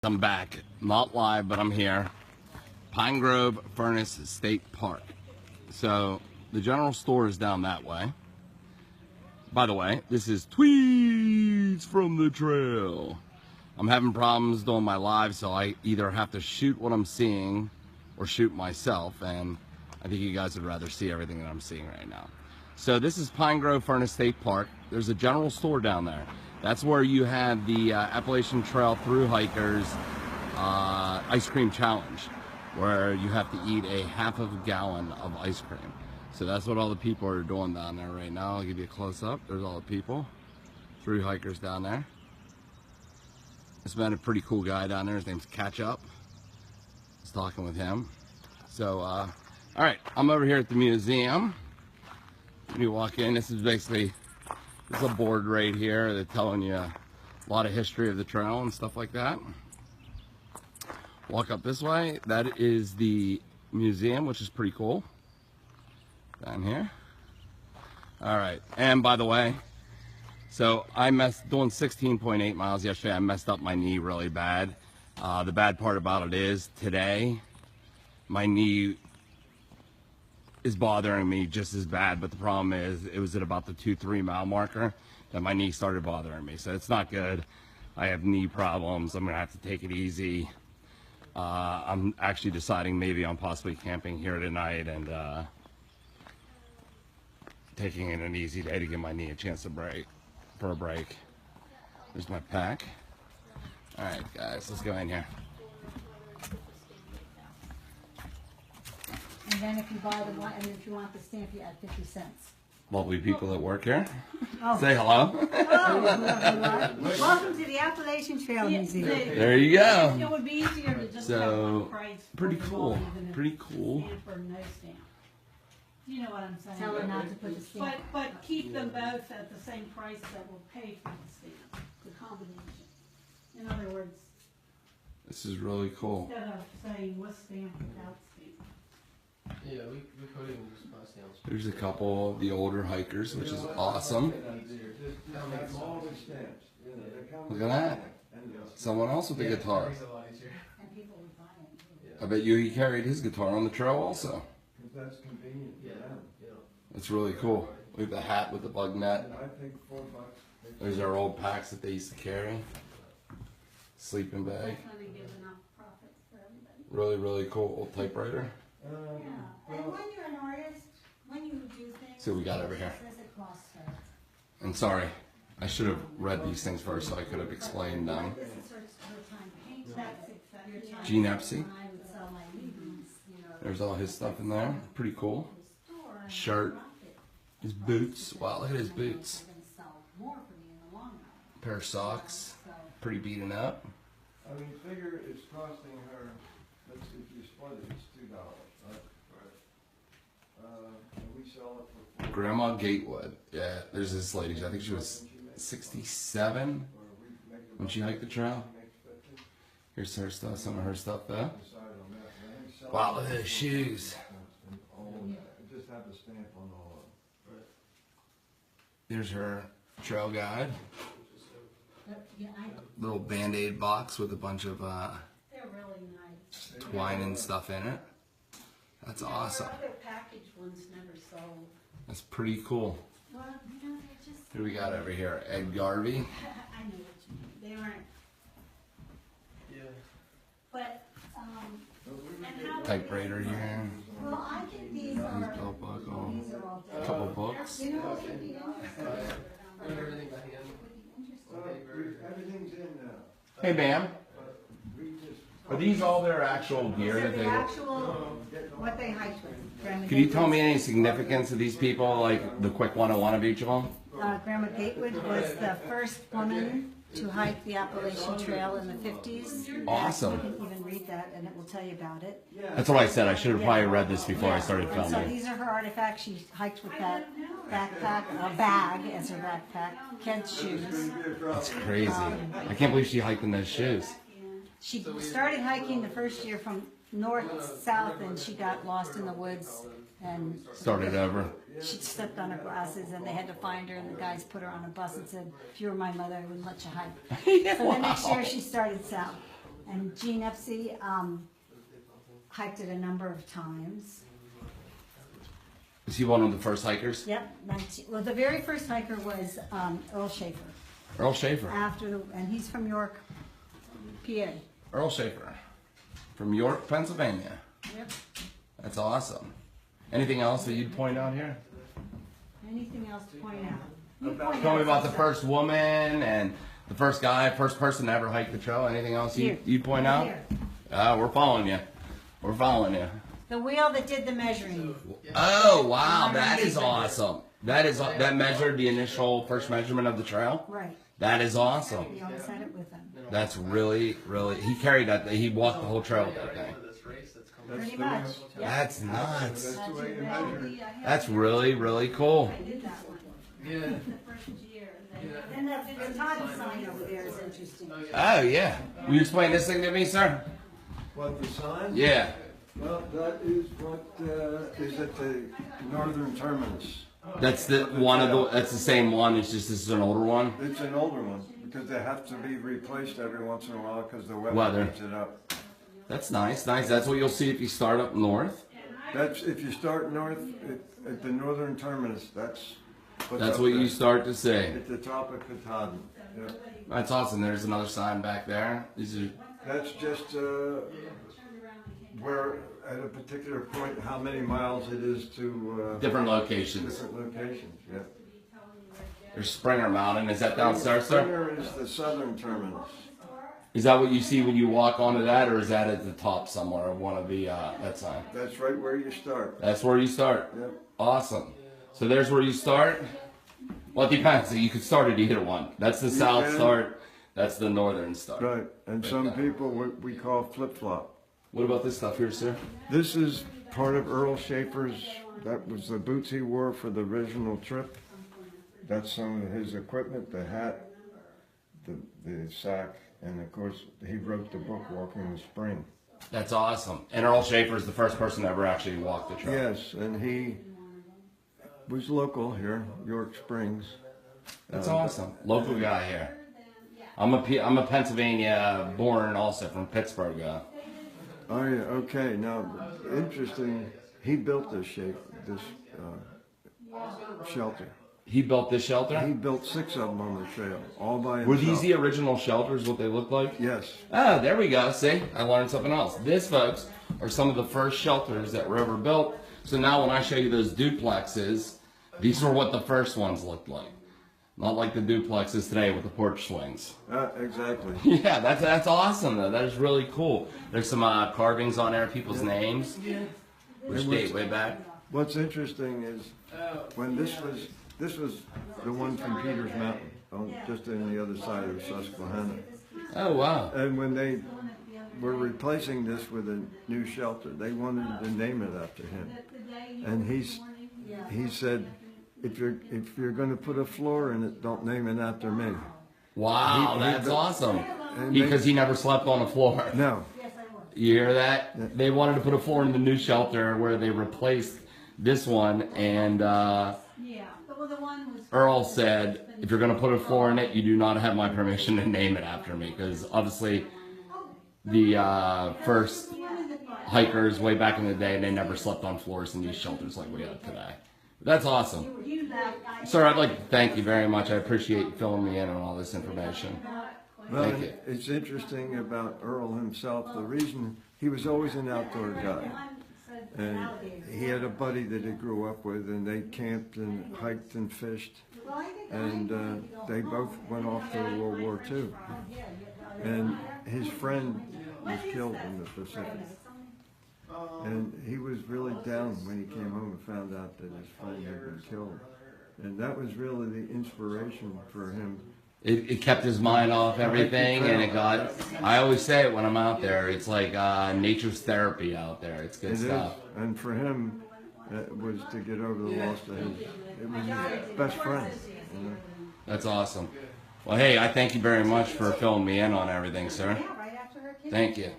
I'm back, not live, but I'm here. Pine Grove Furnace State Park. So the general store is down that way. By the way, this is Tweets from the Trail. I'm having problems doing my live, so I either have to shoot what I'm seeing or shoot myself, and I think you guys would rather see everything that I'm seeing right now. So this is Pine Grove Furnace State Park. There's a general store down there. That's where you had the Appalachian Trail through hikers ice cream challenge, where you have to eat a half of a gallon of ice cream. So that's what all the people are doing down there right now. I'll give you a close-up. There's all the people, through hikers down there. It's been a pretty cool guy down there. His name's Catch Up. I was talking with him. So, all right, I'm over here at the museum. When you walk in, this is basically, there's a board right here that's telling you a lot of history of the trail and stuff like that. Walk up this way, that is the museum, which is pretty cool. Down here. All right, and by the way, so I doing 16.8 miles yesterday. I messed up my knee really bad. The bad part about it is today, my knee is bothering me just as bad, but the problem is it was at about the 2-3 mile marker that my knee started bothering me. So it's not good. I have knee problems. I'm gonna have to take it easy. I'm actually deciding maybe I'm possibly camping here tonight and taking it an easy day to give my knee a chance to break for a break. There's my pack. All right, guys, let's go in here. And then if you buy the one, and if you want the stamp, you add 50 cents. Lovely people that work here. Oh. Say hello. Welcome to the Appalachian Trail Museum. There you go. It would be easier to just have one price. Pretty cool. Pretty cool. Stamp or no stamp. You know what I'm saying? Tell her not to put the stamp. But keep them both at the same price that will pay for the stamp, the combination. In other words, This is really cool. instead of saying with stamp without stamp. Yeah, we could even just buy stamps. There's a couple of the older hikers, which is awesome. Look at that. Someone else with a guitar. Makes it a lot easier. And people would buy it. I bet you he carried his guitar on the trail also. That's convenient for them. That's really cool. Look at the hat with the bug net. And I think $4. There's our old packs that they used to carry. Sleeping bag. Definitely give enough profit for everybody. Really, really cool. Old typewriter. Yeah, and when you're an artist, when you do things. See what we got over here. It says it costs her. And sorry, I should have read these things first so I could have explained them. This is her time painting. That's exactly. Your time Gene Epsy. when I would sell my leavings, you know. There's all his stuff in there. Pretty cool. Store and Shirt. profit. His boots. Wow, look at his boots. They're gonna sell more for me in the long run. Pair of socks. So, Pretty beaten up. I mean, figure it's costing her, let's see, if you split it, it's $2, right? And we sell it for $4. Grandma Gatewood. Yeah, there's this lady. I think she was 67 Or we make it when she hiked the trail. she makes 50. Here's her stuff, some of her stuff there. Decide on that. And then sell Wow, it look at for those shoes. and all of that. It just have the stamp on all of them. There's her trail guide. but, yeah, Little Band-Aid box with a bunch of They're really nice. twine and stuff in it. That's awesome. Our other package ones never sold. That's pretty cool. well, you know, they're just. Who do we got over here? Ed Garvey. I know what you mean. They aren't, Yeah. but, and how. Typewriter here. Well, I think these His are, belt buckle. these are all. A couple books. You know, what would be honest, Learn everything by hand. would be interesting. Everything's in now, Hey, ma'am. but we just. Are these all their actual gear These are that the they... actual, what they hiked with. Grandma Could you tell me Gatewood. any significance of these people, like the quick 101 of each of them? Grandma Gatewood was the first woman to hike the Appalachian Trail in the 50s. Awesome. You can even read that and it will tell you about it. That's what I said. I should have probably read this before I started And so filming. these are her artifacts. She hiked with that backpack, a bag as her backpack, Kent's shoes. That's crazy. I can't believe she hiked in those shoes. She started hiking the first year from north, south, and she got lost in the woods and Started over. she stepped on her glasses and they had to find her and the guys put her on a bus and said, if you were my mother, I wouldn't let you hike. So the next year she started south. And Gene Epsy, hiked it a number of times. Is he one of the first hikers? Yep, well, the very first hiker was, Earl Schaefer. Earl Schaefer. And he's from York, PA. Earl Schaefer. From York, Pennsylvania. Yep. That's awesome. Anything else that you'd point out here? Anything else to point out? You point Tell me out about the some first woman and the first guy, first person to ever hike the trail. Anything else Here. you'd point out? Here. We're following you. We're following you. The wheel that did the measuring. Oh wow, that is awesome. That measured the initial first measurement of the trail. Right. That is awesome. He always had it with him. That's really, really. He carried that. He walked the whole trail with that thing. Pretty much. Yeah. That's nuts. That's the way you measure. That's really, really cool. I did that one. Yeah. The first year. And the time sign over there is interesting. Oh yeah. Will you explain this thing to me, sir? What, the sign? Yeah. Well, that is what is at the northern terminus. That's the one of the. That's the same one. It's just this is an older one. It's an older one because they have to be replaced every once in a while because the weather Weather. heats it up. That's nice. Nice. That's what you'll see if you start up north. That's if you start north at the northern terminus. That's That's what you start to see. at the top of Katahdin. Yeah. That's awesome. There's another sign back there. These are. That's just where at a particular point how many miles it is to Different locations. different locations. Yeah. There's Springer Mountain. Is that downstairs, sir? Springer is the southern terminus. Is that what you see when you walk onto that, or is that at the top somewhere of one of the that sign? That's right where you start. That's where you start. Yep. Awesome. So there's where you start. Well, it depends. You could start at either one. That's the south can. start. That's the northern start. Right. And some people what we call flip flop. What about this stuff here, sir? This is part of Earl Schaefer's. That was the boots he wore for the original trip. That's some of his equipment: the hat, the sack, and of course he wrote the book "Walking the Spring." That's awesome. And Earl Schaefer is the first person to ever actually walk the trail. Yes, and he was local here, York Springs. That's awesome. Local guy here. I'm a Pennsylvania born, also from Pittsburgh. Oh yeah, okay. Now, interesting. He built this shelter. He built this shelter. He built 6 of them on the trail, all by himself. Were these the original shelters? What they look like? Yes. Oh, there we go. See, I learned something else. This, folks, are some of the first shelters that were ever built. So now when I show you those duplexes, these are what the first ones looked like. Not like the duplexes today with the porch swings. Exactly. Yeah, that's awesome, though. That is really cool. There's some carvings on there, people's names, which date way back. What's interesting is when this was the one from Peters Mountain, just on the other side of Susquehanna. Oh, wow. And when they were replacing this with a new shelter, they wanted to name it after him. And he said, if you're going to put a floor in it, don't name it after me. Wow, that's awesome. and Because he never slept on a floor. No. You hear that? They wanted to put a floor in the new shelter where they replaced this one, and Yeah, well, the one was. Earl said, if you're going to put a floor in it, you do not have my permission to name it after me, because obviously the first hikers way back in the day, they never slept on floors in these shelters like we have today. That's awesome. Sir, I'd like to thank you very much. I appreciate you filling me in on all this information. Well, Thank you. it's interesting about Earl himself. The reason he was always an outdoor guy. And he had a buddy that he grew up with, and they camped and hiked and fished. And they both went off to World War II. And his friend was killed in the Pacific. And he was really down when he came home and found out that his friend had been killed. And that was really the inspiration for him. It kept his mind off everything, and it got, I always say it when I'm out there, it's like nature's therapy out there. It's good stuff. And for him, it was to get over the loss of it was his best friend. You know? That's awesome. Well, hey, I thank you very much for filling me in on everything, sir. Right after her kids. Thank you.